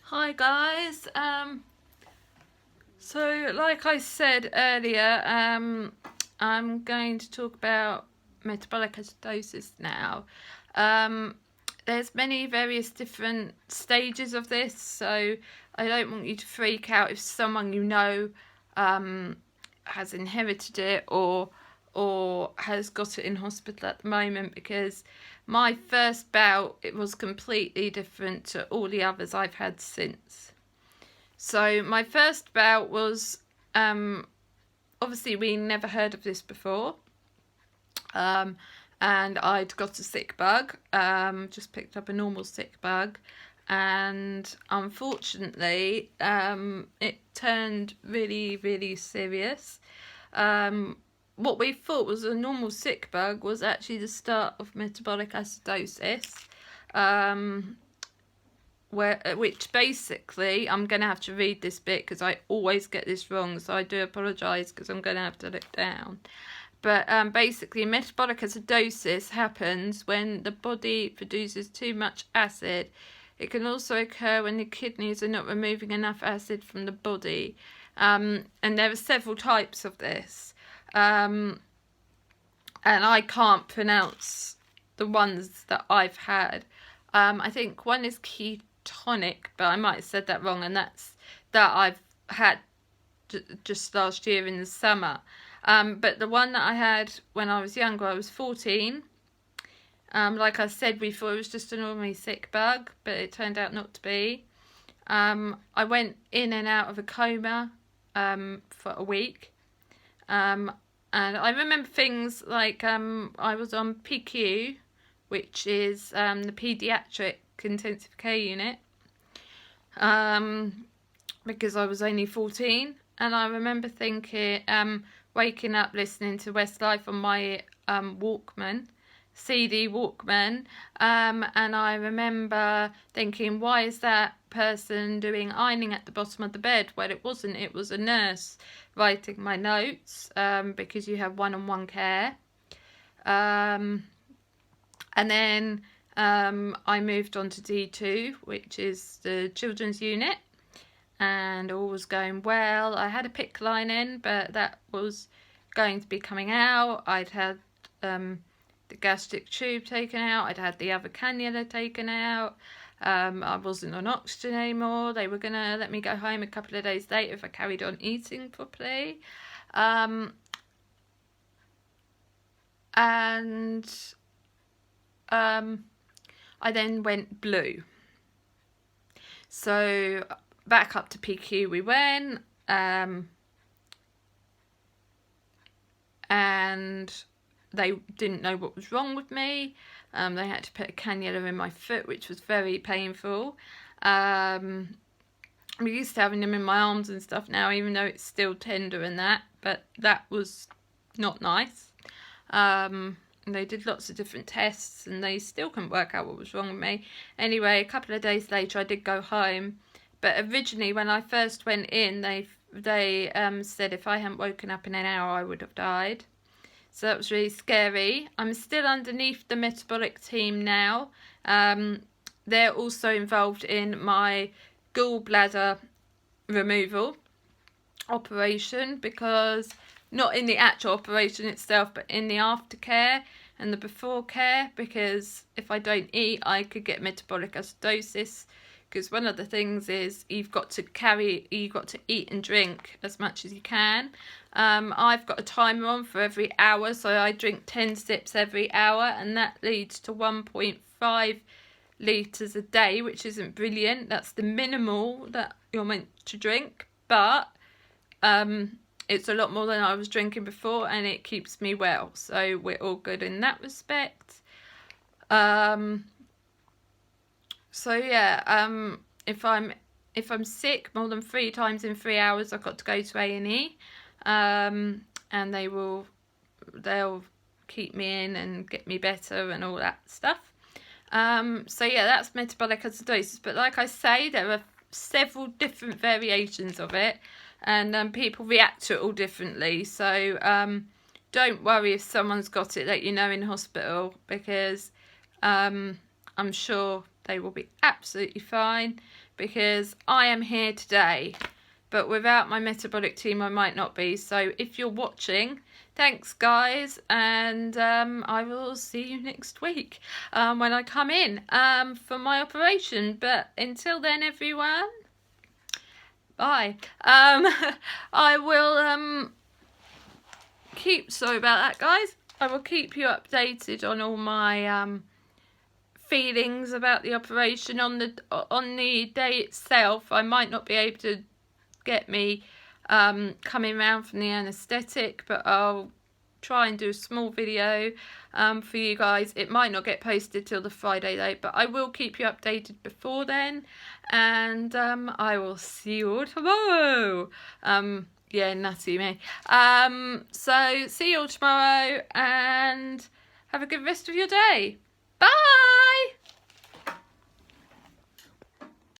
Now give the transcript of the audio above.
Hi guys. So like I said earlier, I'm going to talk about metabolic acidosis now. There's many various different stages of this, so I don't want you to freak out if someone you know has inherited it or has got it in hospital at the moment, because my first bout, it was completely different to all the others I've had since. So my first bout was, obviously we never heard of this before, and I'd got a sick bug, just picked up a normal sick bug, and unfortunately it turned really, really serious. What we thought was a normal sick bug was actually the start of metabolic acidosis, which basically, I'm going to have to read this bit because I always get this wrong, so I do apologise because I'm going to have to look down. But basically, metabolic acidosis happens when the body produces too much acid. It can also occur when the kidneys are not removing enough acid from the body. And there are several types of this. And I can't pronounce the ones that I've had. I think one is ketonic, but I might have said that wrong, and that I've had just last year in the summer. But the one that I had when I was younger, I was 14. Like I said before, it was just a normally sick bug, but it turned out not to be. I went in and out of a coma for a week. And I remember things like I was on PQ, which is the paediatric intensive care unit, because I was only 14. And I remember thinking, waking up listening to Westlife on my Walkman, CD Walkman, and I remember thinking, why is that person doing ironing at the bottom of the bed? Well, it wasn't. It was a nurse writing my notes, because you have one-on-one care. And then I moved on to D2, which is the children's unit, and all was going well. I had a PICC line in, but that was going to be coming out. I'd had the gastric tube taken out. I'd had the other cannula taken out. I wasn't on oxygen anymore. They were going to let me go home a couple of days later if I carried on eating properly. And I then went blue. So back up to PQ we went, and they didn't know what was wrong with me. They had to put a cannula in my foot, which was very painful. I'm used to having them in my arms and stuff now, even though it's still tender and that, but that was not nice. They did lots of different tests and they still couldn't work out what was wrong with me. Anyway, a couple of days later I did go home, but originally when I first went in, they said if I hadn't woken up in an hour I would have died. So that was really scary. I'm still underneath the metabolic team now. They're also involved in my gallbladder removal operation, because not in the actual operation itself, but in the aftercare and the before care, because if I don't eat, I could get metabolic acidosis, because one of the things is you've got to eat and drink as much as you can. I've got a timer on for every hour, so I drink 10 sips every hour, and that leads to 1.5 litres a day, which isn't brilliant. That's the minimal that you're meant to drink, but it's a lot more than I was drinking before, and it keeps me well, so we're all good in that respect. So yeah, if I'm sick more than 3 times in 3 hours, I've got to go to A&E, and they'll keep me in and get me better and all that stuff. So yeah, that's metabolic acidosis. But like I say, there are several different variations of it, and people react to it all differently. So don't worry if someone's got it that you know in hospital, because I'm sure they will be absolutely fine. because I am here today, but without my metabolic team I might not be. So if you're watching, thanks guys, and I will see you next week when I come in for my operation. But until then, everyone, bye. I will sorry about that, guys. I will keep you updated on all my feelings about the operation. On the day itself, I might not be able to get me coming round from the anaesthetic, but I'll try and do a small video for you guys. It might not get posted till the Friday though, but I will keep you updated before then, and I will see you all tomorrow. Yeah, nutty me. So see you all tomorrow, and have a good rest of your day. Bye!